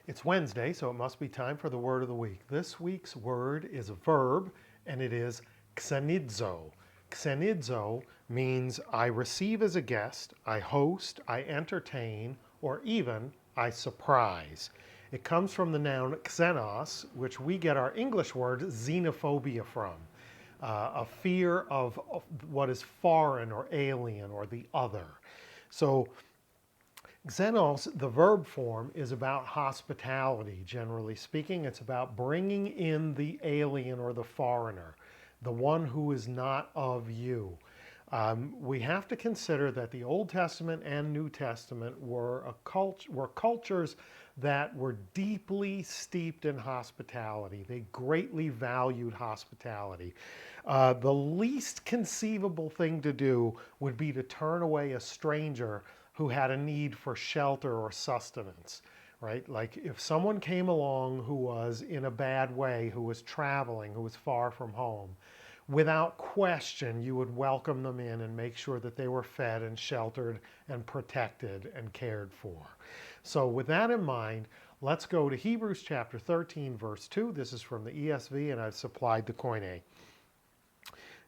It's Wednesday, so it must be time for the word of the week. This week's word is a verb, and it is xenidzo. Xenidzo means I receive as a guest, I host, I entertain, or even I surprise. It comes from the noun xenos, which we get our English word xenophobia from. A fear of what is foreign or alien or the other. So Xenos, the verb form, is about hospitality, generally speaking. It's about bringing in the alien or the foreigner, the one who is not of you. We have to consider that the Old Testament and New Testament were cultures that were deeply steeped in hospitality. They greatly valued hospitality. The least conceivable thing to do would be to turn away a stranger who had a need for shelter or sustenance, right? Like if someone came along who was in a bad way, who was traveling, who was far from home, without question, you would welcome them in and make sure that they were fed and sheltered and protected and cared for. So with that in mind, let's go to Hebrews chapter 13, verse 2. This is from the ESV, and I've supplied the Koine.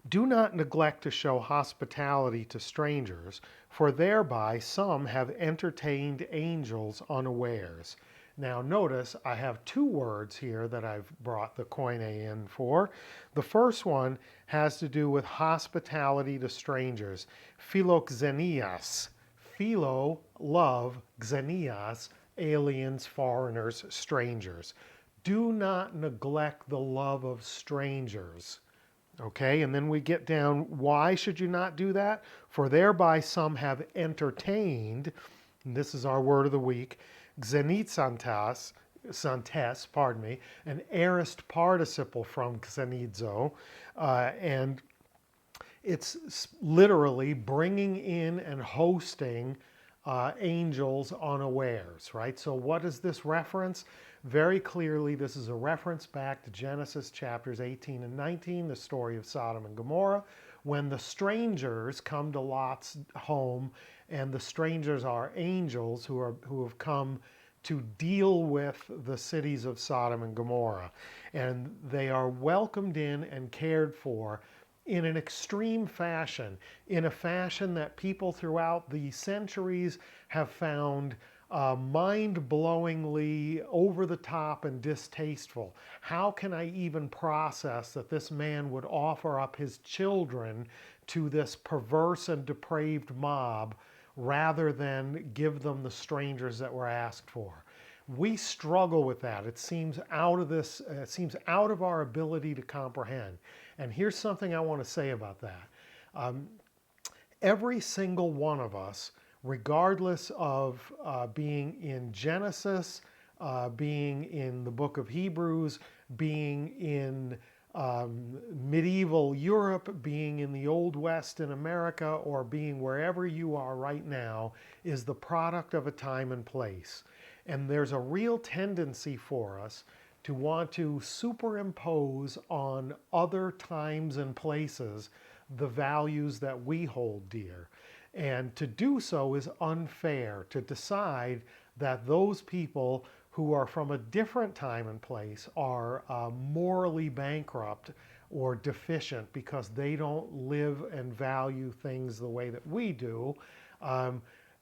Do not neglect to show hospitality to strangers, for thereby some have entertained angels unawares. Now notice I have two words here that I've brought the Koine in for. The first one has to do with hospitality to strangers. Philoxenias. Philo, love, xenias, aliens, foreigners, strangers. Do not neglect the love of strangers. Okay, and then we get down, why should you not do that? For thereby some have entertained, and this is our word of the week, xenitsantes, an aorist participle from xenidzo, and it's literally bringing in and hosting angels unawares, right? So what is this reference? Very clearly, this is a reference back to Genesis chapters 18 and 19, the story of Sodom and Gomorrah, when the strangers come to Lot's home, and the strangers are angels who have come to deal with the cities of Sodom and Gomorrah. And they are welcomed in and cared for in an extreme fashion, in a fashion that people throughout the centuries have found mind-blowingly over the top and distasteful. How can I even process that this man would offer up his children to this perverse and depraved mob rather than give them the strangers that were asked for? We struggle with that. It seems out of our ability to comprehend. And here's something I want to say about that. Every single one of us, regardless of being in Genesis, being in the book of Hebrews, being in medieval Europe, being in the Old West in America, or being wherever you are right now, is the product of a time and place. And there's a real tendency for us to want to superimpose on other times and places the values that we hold dear. And to do so is unfair, to decide that those people who are from a different time and place are morally bankrupt or deficient because they don't live and value things the way that we do.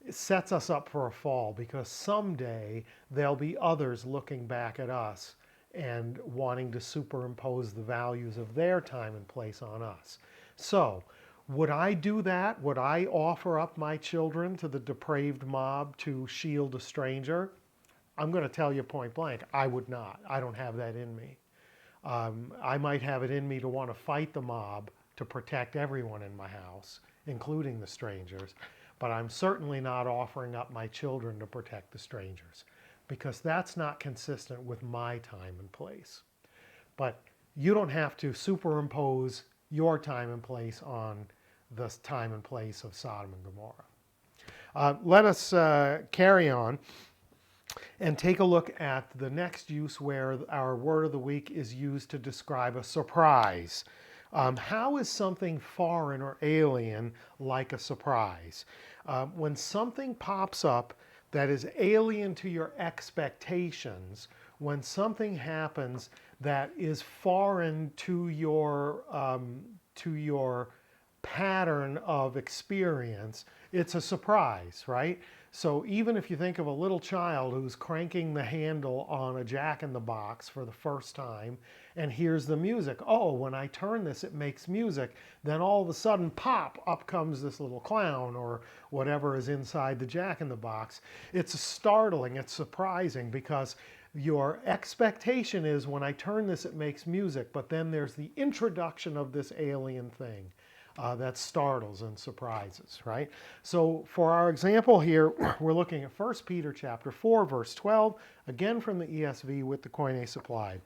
It sets us up for a fall, because someday there'll be others looking back at us and wanting to superimpose the values of their time and place on us. So, would I do that? Would I offer up my children to the depraved mob to shield a stranger? I'm going to tell you point blank, I would not. I don't have that in me. I might have it in me to want to fight the mob to protect everyone in my house, including the strangers, but I'm certainly not offering up my children to protect the strangers, because that's not consistent with my time and place. But you don't have to superimpose your time and place on the time and place of Sodom and Gomorrah. Let us carry on and take a look at the next use where our word of the week is used to describe a surprise. How is something foreign or alien like a surprise? When something pops up that is alien to your expectations, when something happens that is foreign to your pattern of experience, it's a surprise, right? So even if you think of a little child who's cranking the handle on a jack-in-the-box for the first time and hears the music, oh, when I turn this, it makes music, then all of a sudden, pop, up comes this little clown or whatever is inside the jack-in-the-box. It's startling, it's surprising, because your expectation is when I turn this, it makes music, but then there's the introduction of this alien thing. That startles and surprises, right? So for our example here, we're looking at 1 Peter chapter 4, verse 12, again from the ESV with the Koine supplied.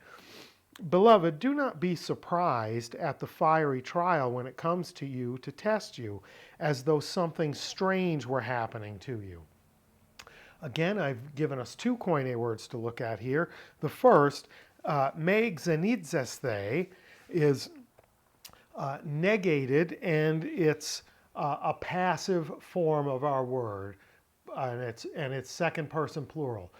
Beloved, do not be surprised at the fiery trial when it comes to you to test you, as though something strange were happening to you. Again, I've given us two Koine words to look at here. The first, me exegesis, is negated, and it's a passive form of our word, and it's second person plural.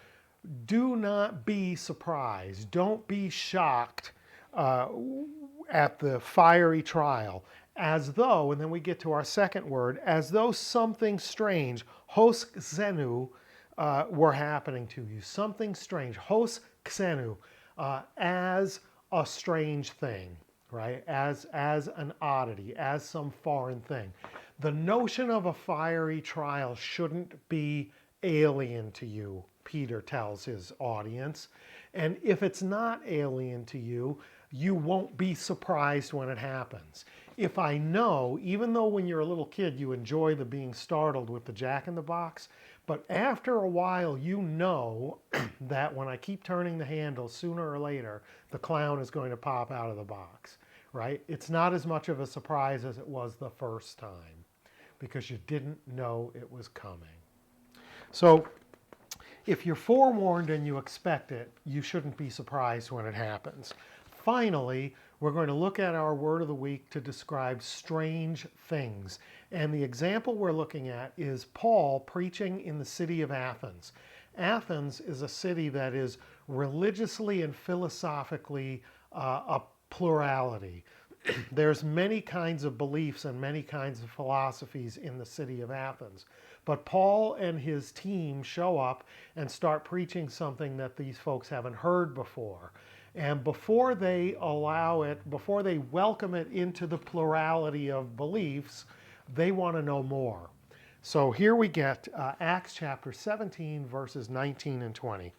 Do not be surprised. Don't be shocked at the fiery trial, as though, and then we get to our second word, as though something strange, hos xenu, were happening to you. Something strange, hos xenu, as a strange thing. Right? As an oddity, as some foreign thing. The notion of a fiery trial shouldn't be alien to you, Peter tells his audience. And if it's not alien to you, you won't be surprised when it happens. If I know, even though when you're a little kid you enjoy the being startled with the jack-in-the-box, but after a while you know that when I keep turning the handle, sooner or later the clown is going to pop out of the box, right? It's not as much of a surprise as it was the first time, because you didn't know it was coming. So if you're forewarned and you expect it, you shouldn't be surprised when it happens. Finally, we're going to look at our word of the week to describe strange things. And the example we're looking at is Paul preaching in the city of Athens. Athens is a city that is religiously and philosophically a plurality. There's many kinds of beliefs and many kinds of philosophies in the city of Athens. But Paul and his team show up and start preaching something that these folks haven't heard before. And before they allow it, before they welcome it into the plurality of beliefs, they want to know more. So here we get Acts chapter 17, verses 19 and 20.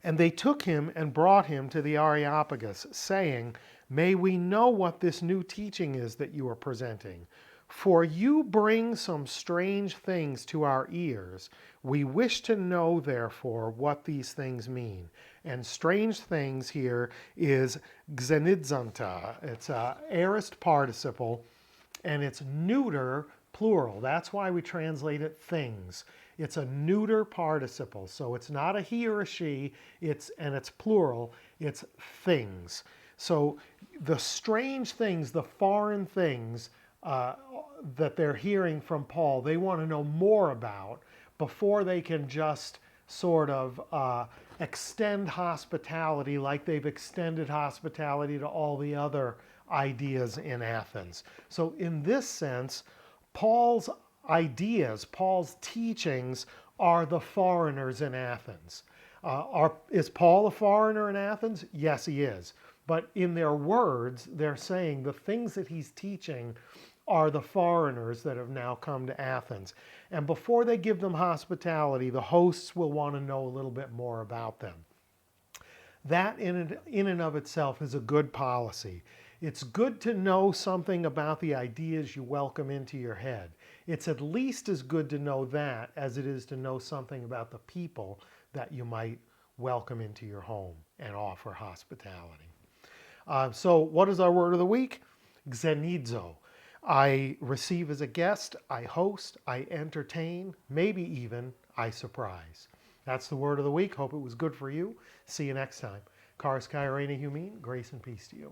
And they took him and brought him to the Areopagus, saying, May we know what this new teaching is that you are presenting. For you bring some strange things to our ears. We wish to know, therefore, what these things mean. And strange things here is xenidzanta. It's an aorist participle, and it's neuter plural. That's why we translate it things. It's a neuter participle, so it's not a he or a she, and it's plural, it's things. So the strange things, the foreign things that they're hearing from Paul, they want to know more about before they can just sort of extend hospitality like they've extended hospitality to all the other ideas in Athens. So in this sense, Paul's ideas, Paul's teachings are the foreigners in Athens. Is Paul a foreigner in Athens? Yes, he is. But in their words, they're saying the things that he's teaching are the foreigners that have now come to Athens. And before they give them hospitality, the hosts will want to know a little bit more about them. That in and of itself is a good policy. It's good to know something about the ideas you welcome into your head. It's at least as good to know that as it is to know something about the people that you might welcome into your home and offer hospitality. So what is our word of the week? Xenidzo. I receive as a guest, I host, I entertain, maybe even I surprise. That's the word of the week. Hope it was good for you. See you next time. Karis Kairene Humin, grace and peace to you.